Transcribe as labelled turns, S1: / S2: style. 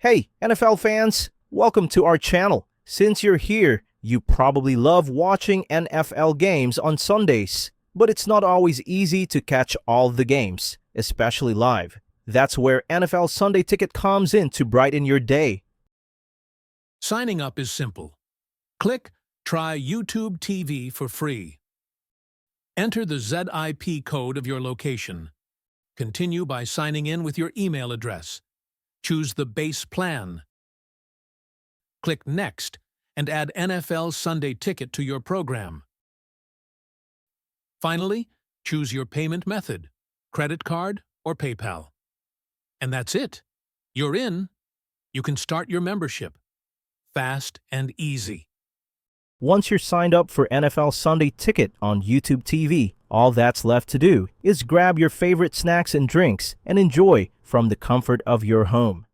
S1: Hey, NFL fans! Welcome to our channel. Since you're here, you probably love watching NFL games on Sundays. But it's not always easy to catch all the games, especially live. That's where NFL Sunday Ticket comes in to brighten your day.
S2: Signing up is simple. Click Try YouTube TV for free. Enter the ZIP code of your location. Continue by signing in with your email address. Choose the base plan. Click Next and add NFL Sunday Ticket to your program. Finally, choose your payment method, credit card or PayPal. And that's it. You're in. You can start your membership. Fast and easy.
S1: Once you're signed up for NFL Sunday Ticket on YouTube TV, all that's left to do is grab your favorite snacks and drinks and enjoy from the comfort of your home.